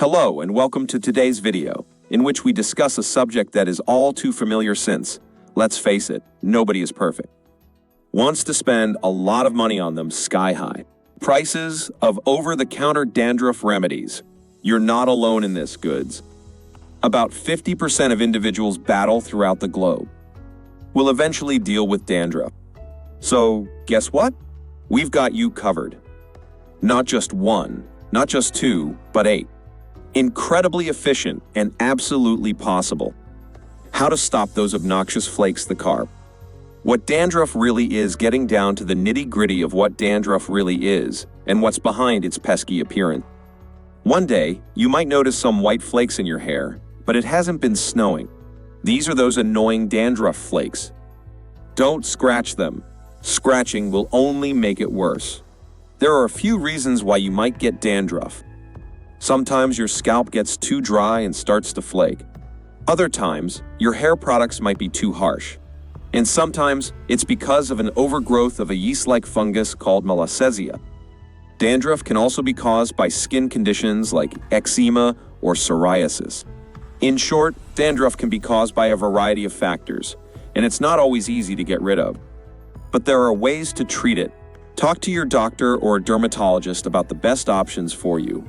Hello and welcome to today's video, in which we discuss a subject that is all too familiar since, let's face it, nobody is perfect. Wants to spend a lot of money on them sky high. Prices of over-the-counter dandruff remedies. You're not alone in this, goods. About 50% of individuals battle throughout the globe. Will eventually deal with dandruff. So, guess what? We've got you covered. Not just one, not just two, but 8. Incredibly efficient and absolutely possible. How to stop those obnoxious flakes, the carp. What dandruff really is, getting down to the nitty-gritty of what dandruff really is and what's behind its pesky appearance. One day, you might notice some white flakes in your hair, but it hasn't been snowing. These are those annoying dandruff flakes. Don't scratch them. Scratching will only make it worse. There are a few reasons why you might get dandruff. Sometimes your scalp gets too dry and starts to flake. Other times, your hair products might be too harsh. And sometimes, it's because of an overgrowth of a yeast-like fungus called malassezia. Dandruff can also be caused by skin conditions like eczema or psoriasis. In short, dandruff can be caused by a variety of factors, and it's not always easy to get rid of. But there are ways to treat it. Talk to your doctor or a dermatologist about the best options for you.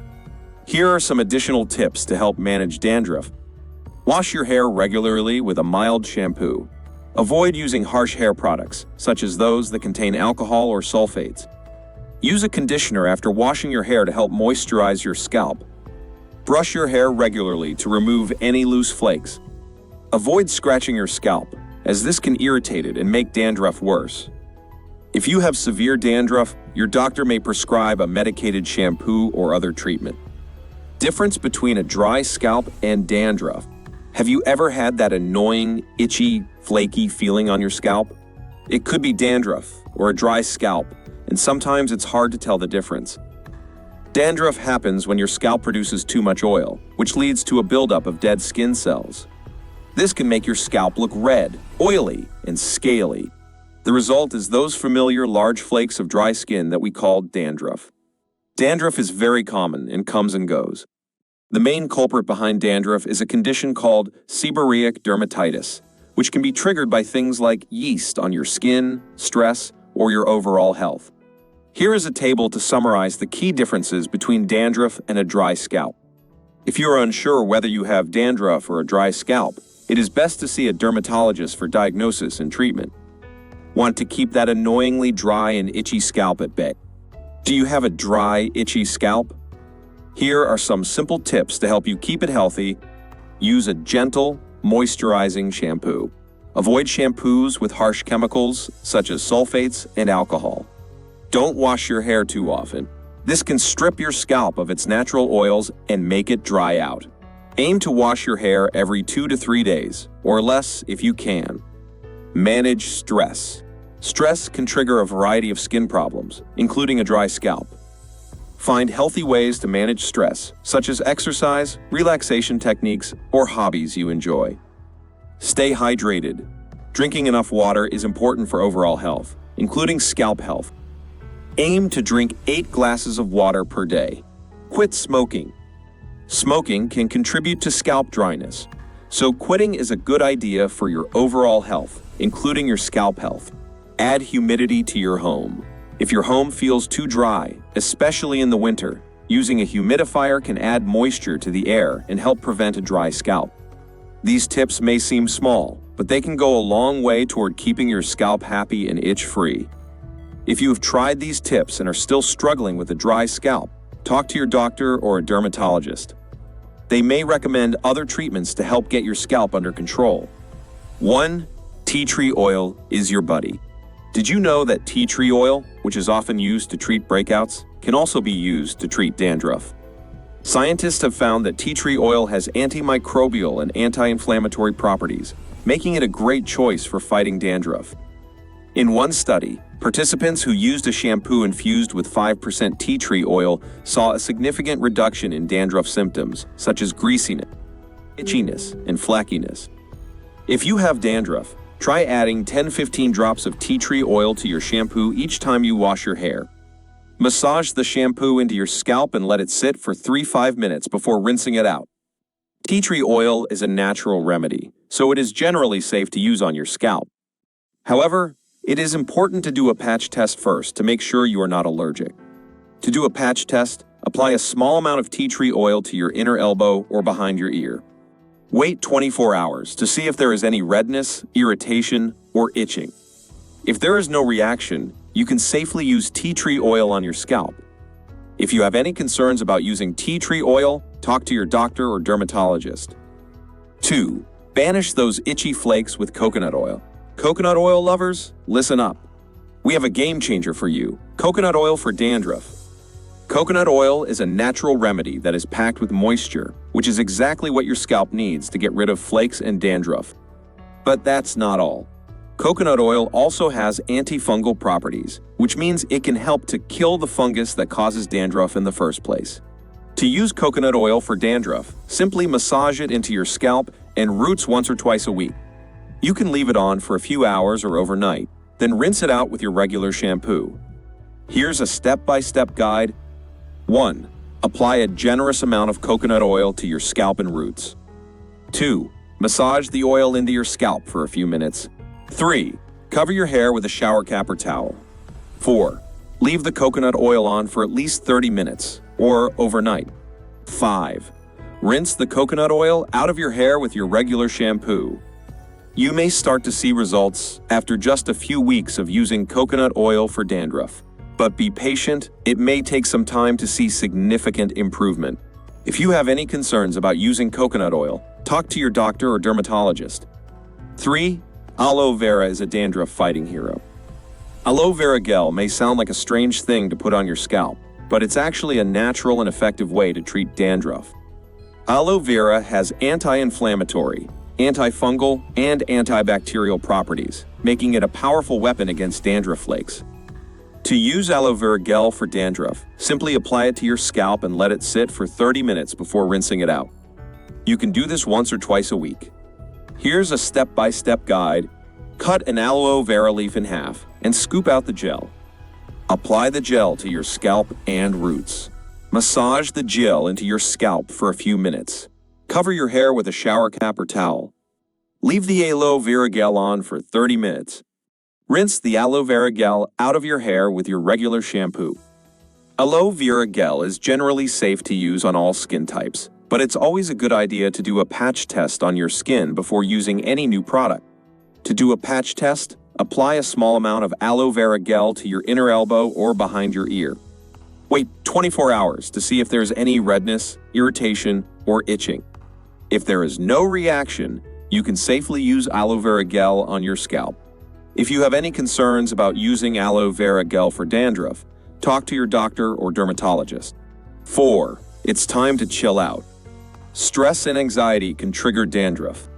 Here are some additional tips to help manage dandruff. Wash your hair regularly with a mild shampoo. Avoid using harsh hair products, such as those that contain alcohol or sulfates. Use a conditioner after washing your hair to help moisturize your scalp. Brush your hair regularly to remove any loose flakes. Avoid scratching your scalp, as this can irritate it and make dandruff worse. If you have severe dandruff, your doctor may prescribe a medicated shampoo or other treatment. Difference between a dry scalp and dandruff. Have you ever had that annoying, itchy, flaky feeling on your scalp? It could be dandruff or a dry scalp, and sometimes it's hard to tell the difference. Dandruff happens when your scalp produces too much oil, which leads to a buildup of dead skin cells. This can make your scalp look red, oily, and scaly. The result is those familiar large flakes of dry skin that we call dandruff. Dandruff is very common and comes and goes. The main culprit behind dandruff is a condition called seborrheic dermatitis, which can be triggered by things like yeast on your skin, stress, or your overall health. Here is a table to summarize the key differences between dandruff and a dry scalp. If you are unsure whether you have dandruff or a dry scalp, it is best to see a dermatologist for diagnosis and treatment. Want to keep that annoyingly dry and itchy scalp at bay? Do you have a dry, itchy scalp? Here are some simple tips to help you keep it healthy. Use a gentle, moisturizing shampoo. Avoid shampoos with harsh chemicals such as sulfates and alcohol. Don't wash your hair too often. This can strip your scalp of its natural oils and make it dry out. Aim to wash your hair every 2 to 3 days, or less if you can. Manage stress. Stress can trigger a variety of skin problems, including a dry scalp. Find healthy ways to manage stress, such as exercise, relaxation techniques, or hobbies you enjoy. Stay hydrated. Drinking enough water is important for overall health, including scalp health. Aim to drink 8 glasses of water per day. Quit smoking. Smoking can contribute to scalp dryness, so quitting is a good idea for your overall health, including your scalp health. Add humidity to your home. If your home feels too dry, especially in the winter, using a humidifier can add moisture to the air and help prevent a dry scalp. These tips may seem small, but they can go a long way toward keeping your scalp happy and itch-free. If you have tried these tips and are still struggling with a dry scalp, talk to your doctor or a dermatologist. They may recommend other treatments to help get your scalp under control. 1. Tea tree oil is your buddy. Did you know that tea tree oil, which is often used to treat breakouts, can also be used to treat dandruff? Scientists have found that tea tree oil has antimicrobial and anti-inflammatory properties, making it a great choice for fighting dandruff. In one study, participants who used a shampoo infused with 5% tea tree oil saw a significant reduction in dandruff symptoms, such as greasiness, itchiness, and flackiness. If you have dandruff, try adding 10-15 drops of tea tree oil to your shampoo each time you wash your hair. Massage the shampoo into your scalp and let it sit for 3–5 minutes before rinsing it out. Tea tree oil is a natural remedy, so it is generally safe to use on your scalp. However, it is important to do a patch test first to make sure you are not allergic. To do a patch test, apply a small amount of tea tree oil to your inner elbow or behind your ear. Wait 24 hours to see if there is any redness, irritation, or itching. If there is no reaction, you can safely use tea tree oil on your scalp. If you have any concerns about using tea tree oil, talk to your doctor or dermatologist. 2. Banish those itchy flakes with coconut oil. Coconut oil lovers, listen up. We have a game changer for you: coconut oil for dandruff. Coconut oil is a natural remedy that is packed with moisture, which is exactly what your scalp needs to get rid of flakes and dandruff. But that's not all. Coconut oil also has antifungal properties, which means it can help to kill the fungus that causes dandruff in the first place. To use coconut oil for dandruff, simply massage it into your scalp and roots once or twice a week. You can leave it on for a few hours or overnight, then rinse it out with your regular shampoo. Here's a step-by-step guide. 1. Apply a generous amount of coconut oil to your scalp and roots. 2. Massage the oil into your scalp for a few minutes. 3. Cover your hair with a shower cap or towel. 4. Leave the coconut oil on for at least 30 minutes, or overnight. 5. Rinse the coconut oil out of your hair with your regular shampoo. You may start to see results after just a few weeks of using coconut oil for dandruff. But be patient, it may take some time to see significant improvement. If you have any concerns about using coconut oil, talk to your doctor or dermatologist. 3. Aloe vera is a dandruff fighting hero. Aloe vera gel may sound like a strange thing to put on your scalp, but it's actually a natural and effective way to treat dandruff. Aloe vera has anti-inflammatory, antifungal, and antibacterial properties, making it a powerful weapon against dandruff flakes. To use aloe vera gel for dandruff, simply apply it to your scalp and let it sit for 30 minutes before rinsing it out. You can do this once or twice a week. Here's a step-by-step guide. Cut an aloe vera leaf in half and scoop out the gel. Apply the gel to your scalp and roots. Massage the gel into your scalp for a few minutes. Cover your hair with a shower cap or towel. Leave the aloe vera gel on for 30 minutes. Rinse the aloe vera gel out of your hair with your regular shampoo. Aloe vera gel is generally safe to use on all skin types, but it's always a good idea to do a patch test on your skin before using any new product. To do a patch test, apply a small amount of aloe vera gel to your inner elbow or behind your ear. Wait 24 hours to see if there's any redness, irritation, or itching. If there is no reaction, you can safely use aloe vera gel on your scalp. If you have any concerns about using aloe vera gel for dandruff, talk to your doctor or dermatologist. 4. It's time to chill out. Stress and anxiety can trigger dandruff.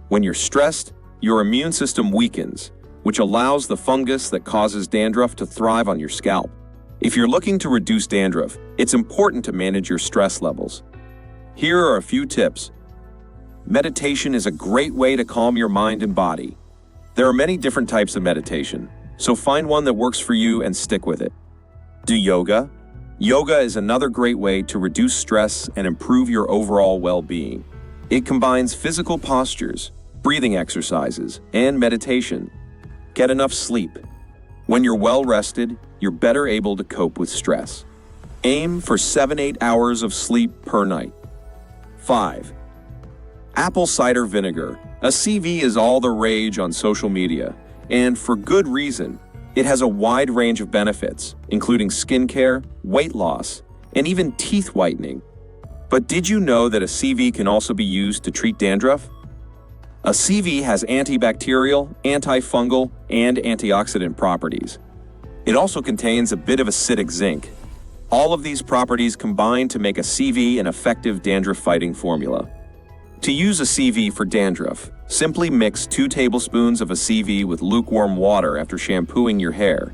When you're stressed, your immune system weakens, which allows the fungus that causes dandruff to thrive on your scalp. If you're looking to reduce dandruff, it's important to manage your stress levels. Here are a few tips. Meditation is a great way to calm your mind and body. There are many different types of meditation, so find one that works for you and stick with it. Do yoga. Yoga is another great way to reduce stress and improve your overall well-being. It combines physical postures, breathing exercises, and meditation. Get enough sleep. When you're well rested, you're better able to cope with stress. Aim for 7–8 hours of sleep per night. 5. Apple cider vinegar. A CV is all the rage on social media, and for good reason. It has a wide range of benefits, including skincare, weight loss, and even teeth whitening. But did you know that a CV can also be used to treat dandruff? A CV has antibacterial, antifungal, and antioxidant properties. It also contains a bit of acidic zinc. All of these properties combine to make a CV an effective dandruff-fighting formula. To use a CV for dandruff, simply mix 2 tablespoons of a CV with lukewarm water after shampooing your hair.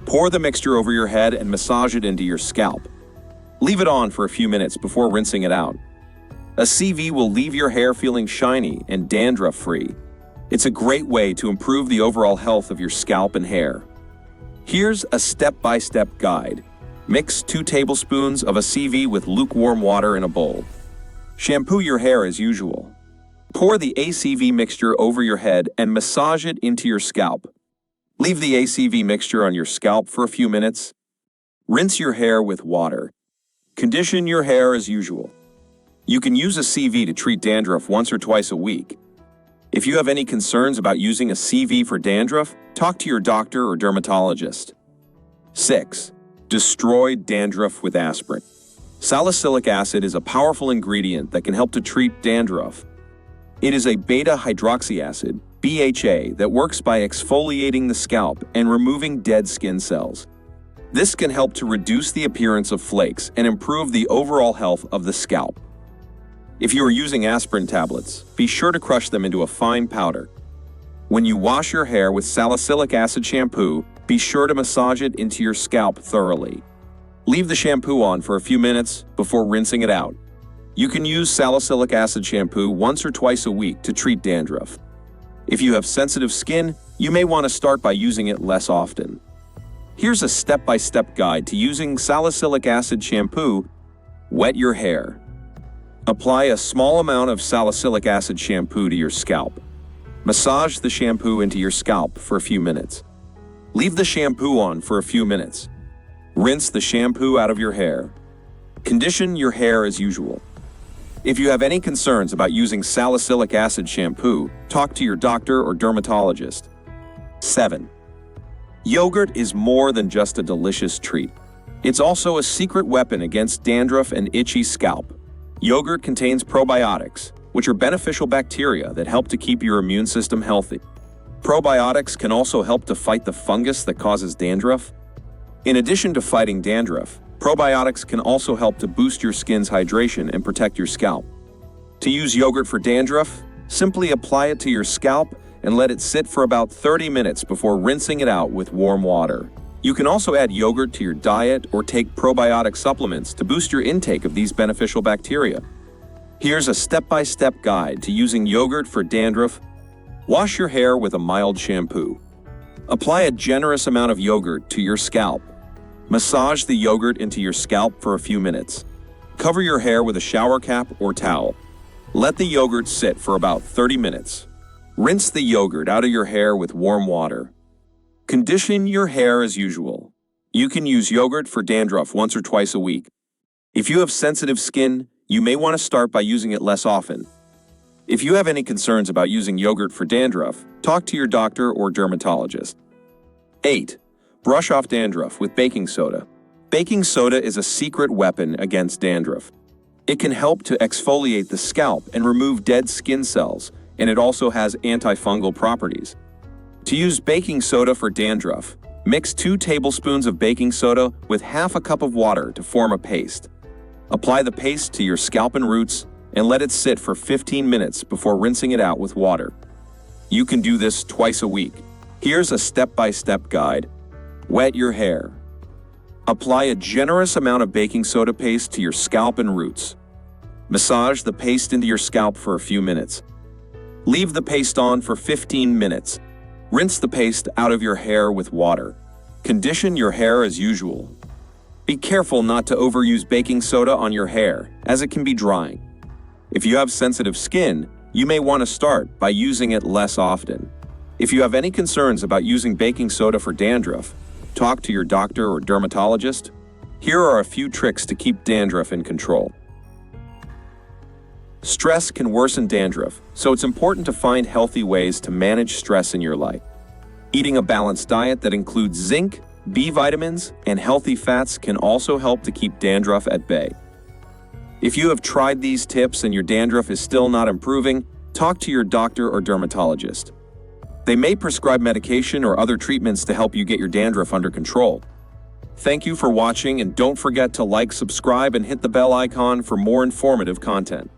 Pour the mixture over your head and massage it into your scalp. Leave it on for a few minutes before rinsing it out. A CV will leave your hair feeling shiny and dandruff-free. It's a great way to improve the overall health of your scalp and hair. Here's a step-by-step guide. Mix 2 tablespoons of ACV with lukewarm water in a bowl. Shampoo your hair as usual. Pour the ACV mixture over your head and massage it into your scalp. Leave the ACV mixture on your scalp for a few minutes. Rinse your hair with water. Condition your hair as usual. You can use a CV to treat dandruff once or twice a week. If you have any concerns about using a CV for dandruff, talk to your doctor or dermatologist. 6. Destroy dandruff with aspirin. Salicylic acid is a powerful ingredient that can help to treat dandruff. It is a beta-hydroxy acid, BHA, that works by exfoliating the scalp and removing dead skin cells. This can help to reduce the appearance of flakes and improve the overall health of the scalp. If you are using aspirin tablets, be sure to crush them into a fine powder. When you wash your hair with salicylic acid shampoo, be sure to massage it into your scalp thoroughly. Leave the shampoo on for a few minutes before rinsing it out. You can use salicylic acid shampoo once or twice a week to treat dandruff. If you have sensitive skin, you may want to start by using it less often. Here's a step-by-step guide to using salicylic acid shampoo. Wet your hair. Apply a small amount of salicylic acid shampoo to your scalp. Massage the shampoo into your scalp for a few minutes. Leave the shampoo on for a few minutes. Rinse the shampoo out of your hair. Condition your hair as usual. If you have any concerns about using salicylic acid shampoo, talk to your doctor or dermatologist. 7. Yogurt is more than just a delicious treat. It's also a secret weapon against dandruff and itchy scalp. Yogurt contains probiotics, which are beneficial bacteria that help to keep your immune system healthy. Probiotics can also help to fight the fungus that causes dandruff. In addition to fighting dandruff, probiotics can also help to boost your skin's hydration and protect your scalp. To use yogurt for dandruff, simply apply it to your scalp and let it sit for about 30 minutes before rinsing it out with warm water. You can also add yogurt to your diet or take probiotic supplements to boost your intake of these beneficial bacteria. Here's a step-by-step guide to using yogurt for dandruff. Wash your hair with a mild shampoo. Apply a generous amount of yogurt to your scalp. Massage the yogurt into your scalp for a few minutes. Cover your hair with a shower cap or towel. Let the yogurt sit for about 30 minutes. Rinse the yogurt out of your hair with warm water. Condition your hair as usual. You can use yogurt for dandruff once or twice a week. If you have sensitive skin, you may want to start by using it less often. If you have any concerns about using yogurt for dandruff, talk to your doctor or dermatologist. 8. Brush off dandruff with baking soda. Baking soda is a secret weapon against dandruff. It can help to exfoliate the scalp and remove dead skin cells, and it also has antifungal properties. To use baking soda for dandruff, mix 2 tablespoons of baking soda with half a cup of water to form a paste. Apply the paste to your scalp and roots and let it sit for 15 minutes before rinsing it out with water. You can do this twice a week. Here's a step-by-step guide. Wet your hair. Apply a generous amount of baking soda paste to your scalp and roots. Massage the paste into your scalp for a few minutes. Leave the paste on for 15 minutes. Rinse the paste out of your hair with water. Condition your hair as usual. Be careful not to overuse baking soda on your hair, as it can be drying. If you have sensitive skin, you may want to start by using it less often. If you have any concerns about using baking soda for dandruff, talk to your doctor or dermatologist. Here are a few tricks to keep dandruff in control. Stress can worsen dandruff, so it's important to find healthy ways to manage stress in your life. Eating a balanced diet that includes zinc, B vitamins, and healthy fats can also help to keep dandruff at bay. If you have tried these tips and your dandruff is still not improving, talk to your doctor or dermatologist. They may prescribe medication or other treatments to help you get your dandruff under control. Thank you for watching, and don't forget to like, subscribe, and hit the bell icon for more informative content.